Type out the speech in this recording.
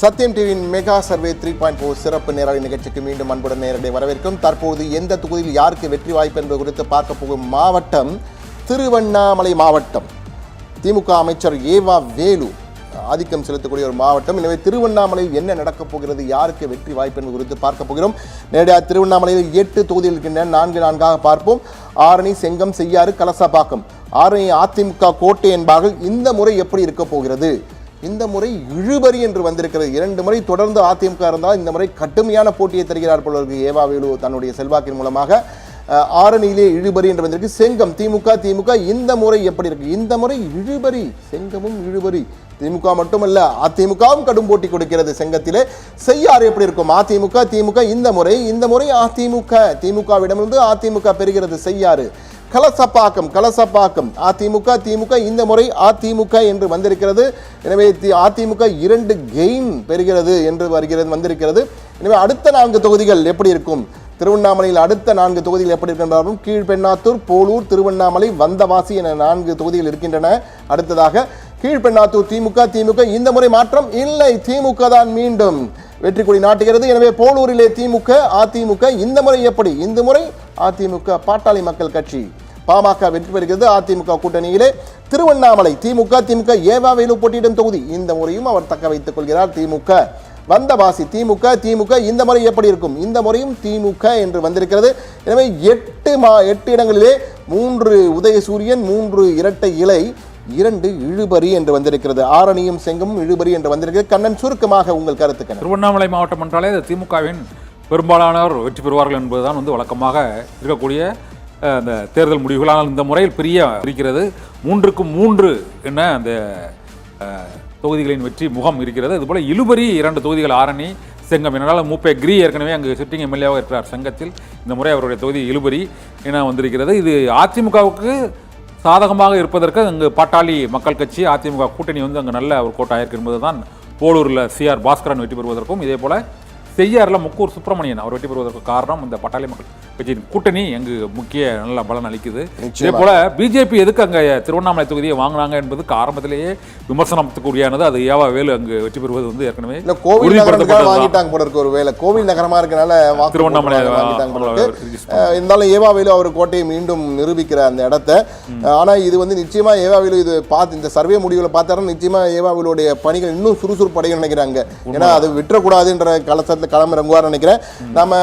சத்யம் டிவியின் mega survey 3.4 சிறப்பு நேரலை நிகழ்ச்சிக்கு மீண்டும் அன்புடன் நேரடி வரவேற்கும். தற்போது எந்த தொகுதியில் யாருக்கு வெற்றி வாய்ப்பு என்பது குறித்து பார்க்க போகும் மாவட்டம் திருவண்ணாமலை மாவட்டம். திமுக அமைச்சர் ஏவா வேலு ஆதிக்கம் செலுத்தக்கூடிய ஒரு மாவட்டம். எனவே திருவண்ணாமலையில் என்ன நடக்கப் போகிறது, யாருக்கு வெற்றி வாய்ப்பு என்பது குறித்து பார்க்க போகிறோம். நேரடியாக திருவண்ணாமலையில் 8 தொகுதிகள் இருக்கின்றன. 4 பார்ப்போம். ஆரணி, செங்கம், செய்யாறு, கலசப்பாக்கம். ஆரணி அதிமுக கோட்டை என்பார்கள். இந்த முறை எப்படி இருக்க போகிறது? இந்த முறை இழுபறி என்று வந்திருக்கிறது. 2 முறை தொடர்ந்து அதிமுக இருந்தால் இந்த முறை கடுமையான போட்டியை தருகிறார் போல இருக்கு ஏவா வேலு தன்னுடைய செல்வாக்கின் மூலமாக. ஆரணியிலே இழுபறி என்று வந்திருக்கு. செங்கம் திமுக இந்த முறை எப்படி இருக்கு? இந்த முறை இழுபறி, செங்கமும் இழுபறி. திமுக மட்டுமல்ல, அதிமுகவும் கடும் போட்டி கொடுக்கிறது செங்கத்திலே. செய்யாறு எப்படி இருக்கும்? திமுக இந்த முறை திமுகவிடமிருந்து அதிமுக பெறுகிறது செய்யாறு. கலசப்பாக்கம் அதிமுக இந்த முறை அதிமுக என்று வந்திருக்கிறது. எனவே அதிமுக 2 கெயின் பெறுகிறது என்று வந்திருக்கிறது. எனவே அடுத்த 4 தொகுதிகள் எப்படி இருக்கும்? திருவண்ணாமலையில் அடுத்த 4 தொகுதிகள் எப்படி இருக்கின்றாலும் கீழ்பெண்ணாத்தூர், போலூர், திருவண்ணாமலை, வந்தவாசி என 4 தொகுதிகள் இருக்கின்றன. அடுத்ததாக கீழ்பெண்ணாத்தூர் திமுக இந்த முறை மாற்றம் இல்லை, திமுக தான் மீண்டும் வெற்றி கொடி நாட்டுகிறது. எனவே போலூரிலே அதிமுக இந்த முறை எப்படி? இந்த முறை அதிமுக பாட்டாளி மக்கள் கட்சி பாமக வெற்றி பெறுகிறது அதிமுக கூட்டணியிலே. திருவண்ணாமலை திமுக ஏவா வேலு போட்டியிடும் தொகுதி. இந்த முறையும் அவர் தக்க வைத்துக் கொள்கிறார் திமுக. வந்தவாசி திமுக இந்த முறை எப்படி இருக்கும்? இந்த முறையும் திமுக என்று வந்திருக்கிறது. எனவே 8 இடங்களிலே 3 உதயசூரியன், 3 இரட்டை இலை, 2 இழுபறி என்று வந்திருக்கிறது. ஆரணியும் செங்கமும் இழுபறி என்று வந்திருக்கிறது. கண்ணன், சுருக்கமாக உங்கள் கருத்துக்கள். திருவண்ணாமலை மாவட்டம் என்றாலே திமுகவின் பெரும்பாலானவர் வெற்றி பெறுவார்கள் என்பதுதான் வழக்கமாக இருக்கக்கூடிய அந்த தேர்தல் முடிவுகள். ஆனால் இந்த முறையில் பிரிய இருக்கிறது. 3க்கு 3 என அந்த தொகுதிகளின் வெற்றி முகம் இருக்கிறது. அதுபோல இழுபறி 2 தொகுதிகள் ஆரணி, செங்கம். என்னால் மூப்பே கிரி ஏற்கனவே அங்கு சிட்டிங் எம்எல்ஏவாக இருக்கிறார் செங்கத்தில். இந்த முறை அவருடைய தொகுதி இழுபறி என வந்திருக்கிறது. இது அதிமுகவுக்கு சாதகமாக இருப்பதற்கு அங்கு பாட்டாளி மக்கள் கட்சி அதிமுக கூட்டணி அங்கு நல்ல ஒரு கோட்டாயிருக்கு என்பதுதான். போலூரில் CR பாஸ்கரன் வெற்றி பெறுவதற்கும், இதே போல செய்யாறில் முக்கூர் சுப்பிரமணியன் அவர் வெற்றி பெறுவதற்கு காரணம் இந்த பாட்டாளி மக்கள் கட்சியின் கூட்டணி அங்கு முக்கிய நல்ல பலன் அளிக்குது. இதே போல பிஜேபி எதுக்கு அங்கே திருவண்ணாமலை தொகுதியை வாங்கினாங்க என்பதுக்கு ஆரம்பத்திலேயே விமர்சனத்துக்குரியானது. அது ஏவா வேலு அங்கு வெற்றி பெறுவது ஏற்கனவே கோவில் நகரமா இருக்கனால திருவண்ணாமலை இருந்தாலும் ஏவா வேலு அவர் கோட்டையை மீண்டும் நிரூபிக்கிற அந்த இடத்தை. ஆனா இது நிச்சயமா ஏவா வேலு இது பார்த்து இந்த சர்வே முடிவுகளை பார்த்தாலும் நிச்சயமா ஏவா வேலுடைய பணிகள் இன்னும் சுறுசுறுப்பு அடையும் நினைக்கிறாங்க. ஏன்னா அது விட்டுறக்கூடாதுன்ற களத்துல களமிறங்குவார் நினைக்கிறேன். நம்ம